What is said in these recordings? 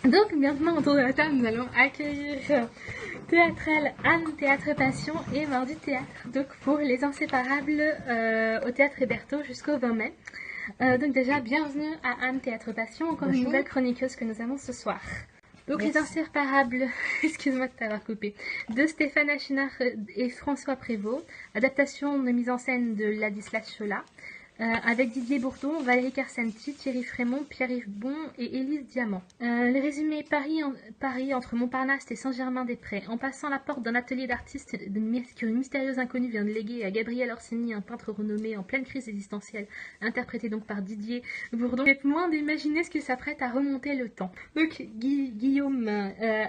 Donc maintenant autour de la table, nous allons accueillir Théâtrale Anne, Théâtre Passion et Mardi Théâtre. Donc pour les inséparables au Théâtre Hébertot jusqu'au 20 mai. Donc déjà, bienvenue à Anne, Théâtre Passion, encore une nouvelle chroniqueuse que nous avons ce soir. Donc Merci. Les inséparables, excuse-moi de t'avoir coupé, de Stéphane Achinard et François Prévost, adaptation de mise en scène de Ladislas Chola, avec Didier Bourdon, Valérie Carcenti, Thierry Frémont, Pierre-Yves Bon et Élise Diamant. Le résumé Paris entre Montparnasse et Saint-Germain-des-Prés, en passant la porte d'un atelier d'artiste qu'une mystérieuse inconnue vient de léguer à Gabriel Orsini, un peintre renommé en pleine crise existentielle, interprété donc par Didier Bourdon. Vous êtes loin d'imaginer ce que s'apprête à remonter le temps. Donc Guillaume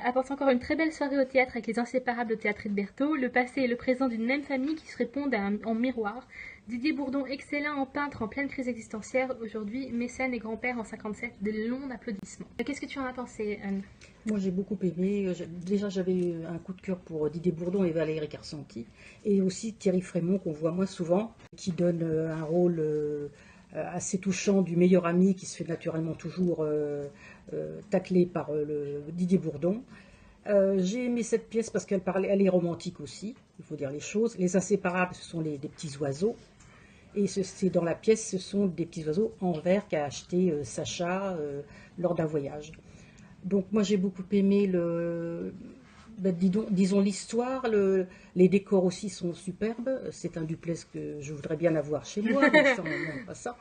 apporte encore une très belle soirée au théâtre avec les inséparables au théâtre Hébertot, le passé et le présent d'une même famille qui se répondent en miroir. Didier Bourdon, excellent en peintre en pleine crise existentielle, aujourd'hui mécène et grand-père en 57, des longs applaudissements. Qu'est-ce que tu en as pensé, Anne? Moi j'ai beaucoup aimé. Déjà j'avais un coup de cœur pour Didier Bourdon et Valérie Carcenti. Et aussi Thierry Frémont qu'on voit moins souvent, qui donne un rôle assez touchant du meilleur ami qui se fait naturellement toujours tacler par Didier Bourdon. J'ai aimé cette pièce parce elle est romantique aussi, il faut dire les choses. Les inséparables, ce sont des petits oiseaux. Et c'est dans la pièce, ce sont des petits oiseaux en verre qu'a acheté Sacha lors d'un voyage. Donc moi j'ai beaucoup aimé disons l'histoire, les décors aussi sont superbes. C'est un duplex que je voudrais bien avoir chez moi, mais ça, non, pas ça.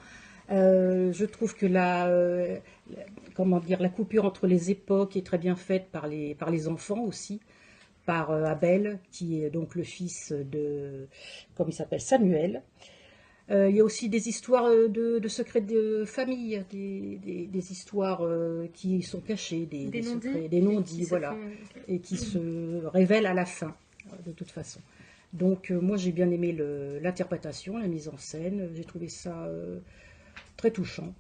Je trouve que la coupure entre les époques est très bien faite par les enfants aussi, par Abel, qui est donc le fils de, comment il s'appelle, Samuel. Il y a aussi des histoires de secrets de famille, des histoires qui sont cachées, des secrets, des non-dits, voilà, et qui se révèlent à la fin, de toute façon. Donc moi j'ai bien aimé l'interprétation, la mise en scène, j'ai trouvé ça très touchant.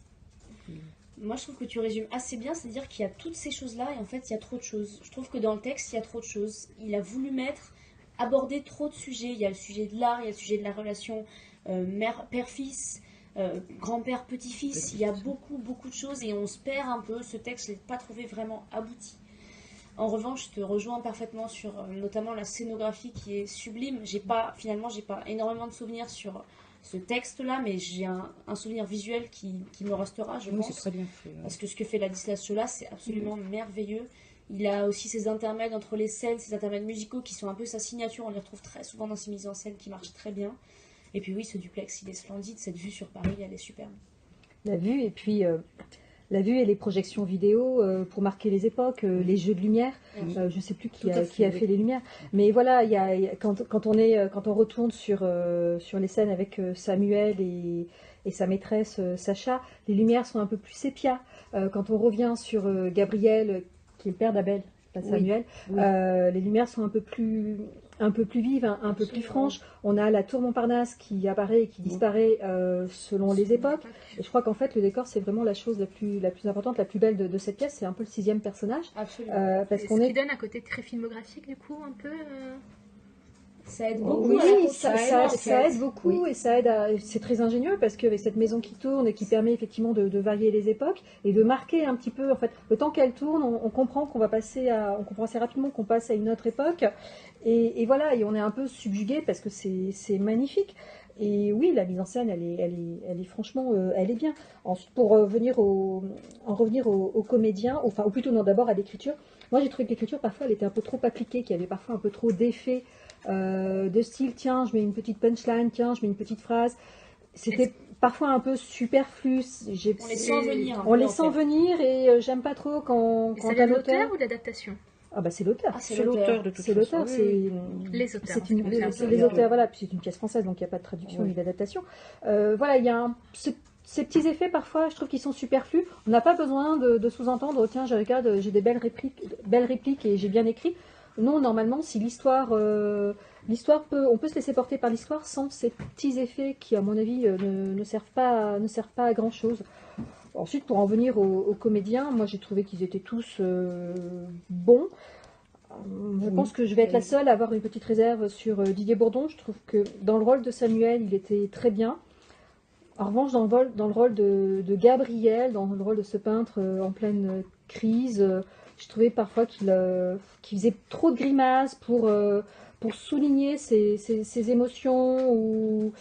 Moi, je trouve que tu résumes assez bien, c'est-à-dire qu'il y a toutes ces choses-là et en fait, il y a trop de choses. Je trouve que dans le texte, il y a trop de choses. Il a voulu aborder trop de sujets. Il y a le sujet de l'art, il y a le sujet de la relation père-fils, grand-père, petit-fils. Il y a beaucoup, beaucoup de choses et on se perd un peu. Ce texte, je ne l'ai pas trouvé vraiment abouti. En revanche, je te rejoins parfaitement sur notamment la scénographie qui est sublime. Finalement, j'ai pas énormément de souvenirs sur ce texte-là, mais j'ai un souvenir visuel qui me restera, je pense. C'est très bien fait. Parce que ce que fait Ladislas Chola, c'est absolument merveilleux. Il a aussi ses intermèdes entre les scènes, ses intermèdes musicaux qui sont un peu sa signature. On les retrouve très souvent dans ses mises en scène qui marchent très bien. Et puis oui, ce duplex, il est splendide. Cette vue sur Paris, elle est superbe. La vue, et puis la vue et les projections vidéo pour marquer les époques, les jeux de lumière. Je ne sais plus qui a fait les lumières. Mais voilà, quand on retourne sur les scènes avec Samuel et sa maîtresse Sacha, les lumières sont un peu plus sépia. Quand on revient sur Gabriel, qui est le père d'Abel, pas Samuel, oui. Les lumières sont un peu plus vives, un peu plus franches. On a la tour Montparnasse qui apparaît et qui disparaît selon les époques. Et je crois qu'en fait, le décor, c'est vraiment la chose la plus importante, la plus belle de cette pièce. C'est un peu le 6e personnage. Absolument. Parce qu'on qui donne un côté très filmographique, du coup, un peu... Ça aide beaucoup. Oui, ça aide beaucoup, oui. Et ça aide c'est très ingénieux parce qu'avec cette maison qui tourne et qui permet effectivement de varier les époques et de marquer un petit peu, en fait, le temps qu'elle tourne, on comprend on comprend assez rapidement qu'on passe à une autre époque. Et voilà, et on est un peu subjugué parce que c'est magnifique. Et oui, la mise en scène, elle est franchement, elle est bien. Ensuite, pour en revenir aux comédiens, ou plutôt non, d'abord à l'écriture. Moi, j'ai trouvé que l'écriture, parfois, elle était un peu trop appliquée, qu'il y avait parfois un peu trop d'effets de style, tiens, je mets une petite punchline, tiens, je mets une petite phrase. C'était parfois un peu superflu. On les sent venir. On les sent venir et j'aime pas trop quand un auteur ou l'adaptation? Ah bah c'est l'auteur. C'est l'auteur de toute façon. C'est l'auteur, c'est les auteurs. C'est les auteurs, voilà. Puis c'est une pièce française, donc il n'y a pas de traduction ni d'adaptation. Voilà, il y a ces petits effets parfois, je trouve qu'ils sont superflus. On n'a pas besoin de sous-entendre. Oh, tiens, j'ai des belles répliques et j'ai bien écrit. Non, normalement, si l'histoire on peut se laisser porter par l'histoire sans ces petits effets qui, à mon avis, ne servent pas à grand chose. Ensuite, pour en venir aux comédiens, moi j'ai trouvé qu'ils étaient tous bons. Je pense que je vais être la seule à avoir une petite réserve sur Didier Bourdon. Je trouve que dans le rôle de Samuel, il était très bien. En revanche, dans le rôle de Gabriel, dans le rôle de ce peintre en pleine crise. Je trouvais parfois qu'il faisait trop de grimaces pour souligner ses émotions ou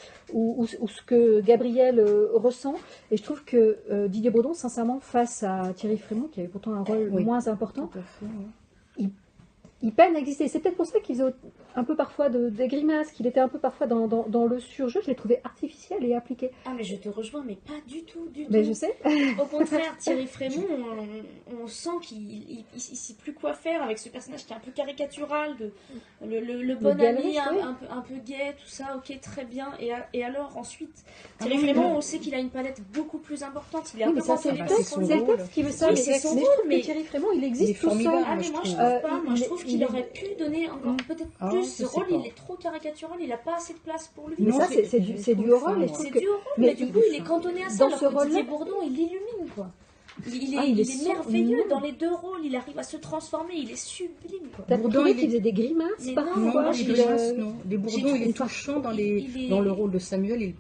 ce que Gabriel ressent. Et je trouve que Didier Bourdon, sincèrement, face à Thierry Frémont, qui avait pourtant un rôle moins important, tout à fait, il peine à exister. C'est peut-être pour ça qu'il faisait un peu parfois des grimaces, qu'il était un peu parfois dans le surjeu. Je l'ai trouvé artificiel et appliqué. Ah, mais je te rejoins, mais pas du tout, du tout. Mais je sais. Au contraire, Thierry Frémont, on sent qu'il ne sait plus quoi faire avec ce personnage qui est un peu caricatural, le bon ami, un peu gay, tout ça, ok, très bien. Et alors, ensuite, Thierry Frémont, on sait qu'il a une palette beaucoup plus importante. Il est un peu c'est le texte qui veut ça. Oui, c'est son rôle, mais Thierry Frémont, il existe tout seul. Ah, mais moi, je trouve pas. Moi, je trouve qu'il aurait pu donner encore peut-être plus. Ce rôle, il est trop caricatural, il n'a pas assez de place pour lui. Mais ça, c'est du rôle. C'est du rôle, mais du coup, il est cantonné à ça. Alors que Didier Bourdon, il l'illumine, quoi. Il est merveilleux dans les deux rôles, il arrive à se transformer, il est sublime. T'as trouvé qu'il faisait des grimaces parfois? Non, les Bourdon, il est touchant dans le rôle de Samuel.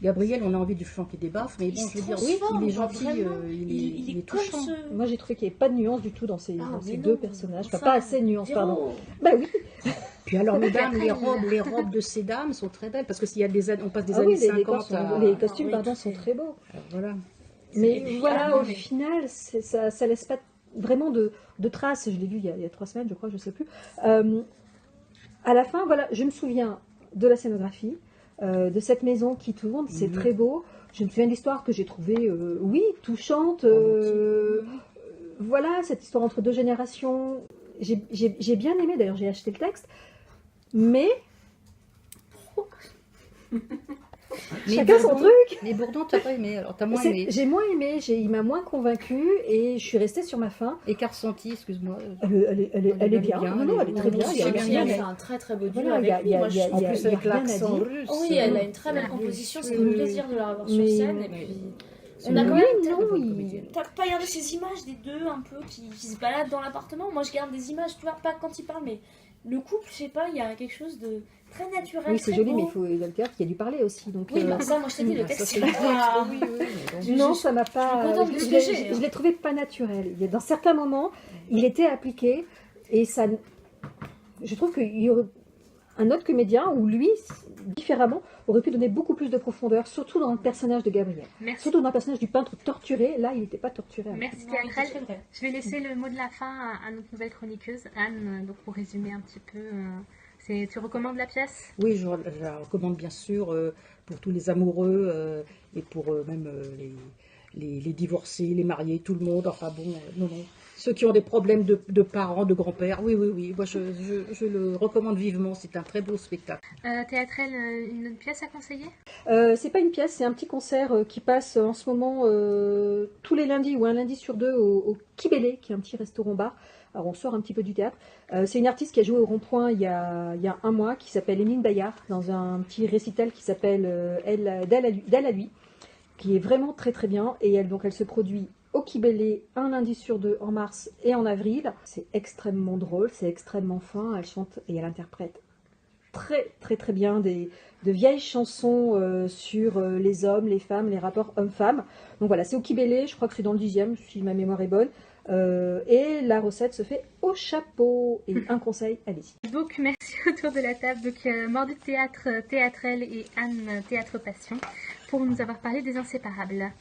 Gabriel, on a envie de lui flanquer des baffes, mais bon, je veux dire, oui, il est gentil, il est touchant. Moi, j'ai trouvé qu'il n'y avait pas de nuance du tout dans ces deux personnages. Enfin, pas assez de nuance, pardon. Bah oui. Puis alors, mesdames, les robes de ces dames sont très belles, parce que s'il y a on passe des années 50 les costumes, pardon, sont très beaux. Voilà. Mais voilà, au final, ça laisse pas vraiment de traces. Je l'ai vu il y a 3 semaines, je crois, je sais plus. À la fin, voilà, je me souviens de la scénographie, de cette maison qui tourne, c'est très beau. Je me souviens de l'histoire que j'ai trouvée, touchante. Voilà, cette histoire entre 2 générations. J'ai bien aimé, d'ailleurs, j'ai acheté le texte. Mais chacun son truc. Mais Bourdon, t'as pas aimé, alors t'as moins aimé. J'ai moins aimé, il m'a moins convaincue et je suis restée sur ma faim. Et Carcenti, excuse-moi. Elle est bien. Non, elle est très bien. Elle fait un très très beau duo avec lui. En plus avec l'accent russe. Oui, elle a une très belle composition, c'est un plaisir de la revoir sur scène. Et puis on a quand même. T'as pas regardé ces images des deux un peu qui se baladent dans l'appartement? Moi je garde des images, tu vois, pas quand ils parlent, mais le couple, je sais pas, il y a quelque chose de très naturel. Oui, c'est joli, mais il y a le théâtre qui a dû parler aussi. Donc, oui, ça, moi je t'ai dit, le texte. Non, ça m'a pas. Je l'ai trouvé pas naturel. Dans certains moments, il était appliqué et ça. Je trouve qu'il y aurait un autre comédien ou lui, différemment, aurait pu donner beaucoup plus de profondeur, surtout dans le personnage de Gabriel. Merci. Surtout dans le personnage du peintre torturé. Là, il n'était pas torturé. Merci Théâtrel. Je vais laisser le mot de la fin à notre nouvelle chroniqueuse, Anne, donc pour résumer un petit peu. Tu recommandes la pièce? Oui, je la recommande bien sûr pour tous les amoureux et pour même les divorcés, les mariés, tout le monde. Enfin bon, non. Ceux qui ont des problèmes de parents, de grands-pères, oui. Moi, je le recommande vivement. C'est un très beau spectacle. Théâtrel, une pièce à conseiller? C'est pas une pièce, c'est un petit concert qui passe en ce moment tous les lundis ou un lundi sur 2 au Kibélé, qui est un petit restaurant-bar. Alors on sort un petit peu du théâtre. C'est une artiste qui a joué au Rond-Point il y a 1 mois, qui s'appelle Émile Bayard, dans un petit récital qui s'appelle d'elle à lui, qui est vraiment très très bien. Et elle se produit au Kibélé un lundi sur 2 en mars et en avril. C'est extrêmement drôle, c'est extrêmement fin. Elle chante et elle interprète très très très bien de vieilles chansons sur les hommes, les femmes, les rapports hommes-femmes. Donc voilà, c'est au Kibélé, je crois que c'est dans le 10e, si ma mémoire est bonne. Et la recette se fait au chapeau. Et un conseil, allez-y. Donc merci autour de la table. Donc Mordu Théâtre, Théâtrel et Anne Théâtre Passion pour nous avoir parlé des Inséparables.